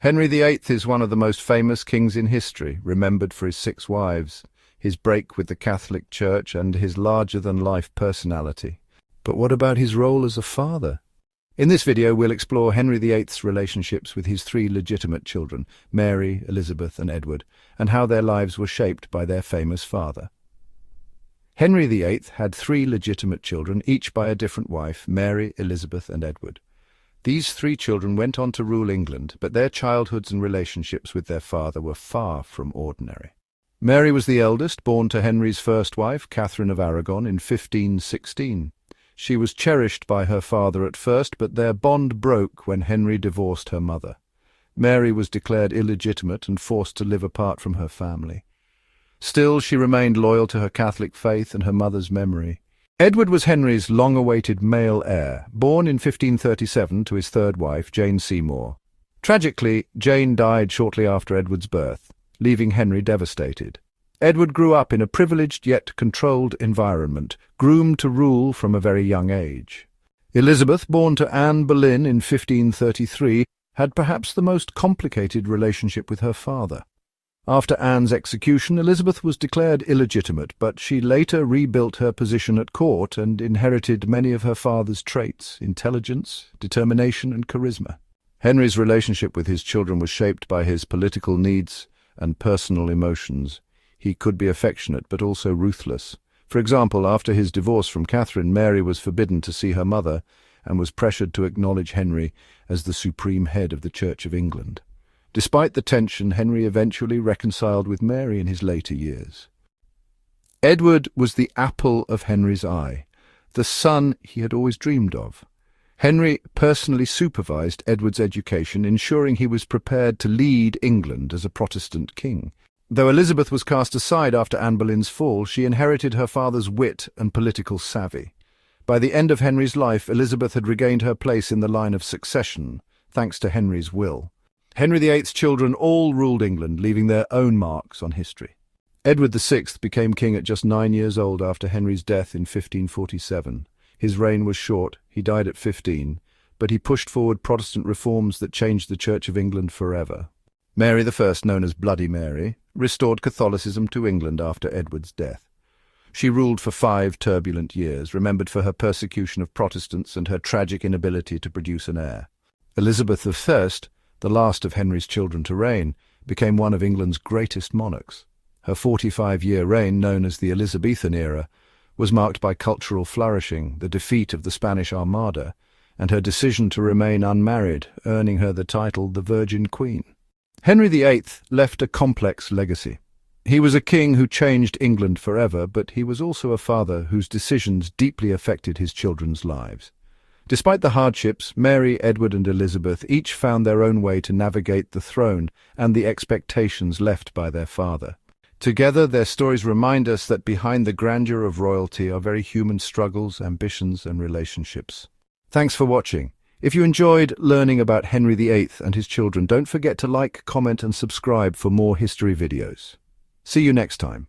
Henry VIII is one of the most famous kings in history, remembered for his 6 wives, his break with the Catholic Church, and his larger-than-life personality. But what about his role as a father? In this video, we'll explore Henry VIII's relationships with his 3 legitimate children, Mary, Elizabeth, and Edward, and how their lives were shaped by their famous father. Henry VIII had 3 legitimate children, each by a different wife, Mary, Elizabeth, and Edward. These 3 children went on to rule England, but their childhoods and relationships with their father were far from ordinary. Mary was the eldest, born to Henry's first wife, Catherine of Aragon, in 1516. She was cherished by her father at first, but their bond broke when Henry divorced her mother. Mary was declared illegitimate and forced to live apart from her family. Still, she remained loyal to her Catholic faith and her mother's memory. Edward was Henry's long-awaited male heir, born in 1537 to his 3rd wife, Jane Seymour. Tragically, Jane died shortly after Edward's birth, leaving Henry devastated. Edward grew up in a privileged yet controlled environment, groomed to rule from a very young age. Elizabeth, born to Anne Boleyn in 1533, had perhaps the most complicated relationship with her father. After Anne's execution, Elizabeth was declared illegitimate, but she later rebuilt her position at court and inherited many of her father's traits: intelligence, determination, and charisma. Henry's relationship with his children was shaped by his political needs and personal emotions. He could be affectionate, but also ruthless. For example, after his divorce from Catherine, Mary was forbidden to see her mother and was pressured to acknowledge Henry as the supreme head of the Church of England. Despite the tension, Henry eventually reconciled with Mary in his later years. Edward was the apple of Henry's eye, the son he had always dreamed of. Henry personally supervised Edward's education, ensuring he was prepared to lead England as a Protestant king. Though Elizabeth was cast aside after Anne Boleyn's fall, she inherited her father's wit and political savvy. By the end of Henry's life, Elizabeth had regained her place in the line of succession, thanks to Henry's will. Henry VIII's children all ruled England, leaving their own marks on history. Edward VI became king at just 9 years old after Henry's death in 1547. His reign was short, he died at 15, but he pushed forward Protestant reforms that changed the Church of England forever. Mary I, known as Bloody Mary, restored Catholicism to England after Edward's death. She ruled for 5 turbulent years, remembered for her persecution of Protestants and her tragic inability to produce an heir. Elizabeth I, the last of Henry's children to reign, became one of England's greatest monarchs. Her 45-year reign, known as the Elizabethan era, was marked by cultural flourishing, the defeat of the Spanish Armada, and her decision to remain unmarried, earning her the title the Virgin Queen. Henry VIII left a complex legacy. He was a king who changed England forever, but he was also a father whose decisions deeply affected his children's lives. Despite the hardships, Mary, Edward, and Elizabeth each found their own way to navigate the throne and the expectations left by their father. Together, their stories remind us that behind the grandeur of royalty are very human struggles, ambitions, and relationships. Thanks for watching. If you enjoyed learning about Henry VIII and his children, don't forget to like, comment, and subscribe for more history videos. See you next time.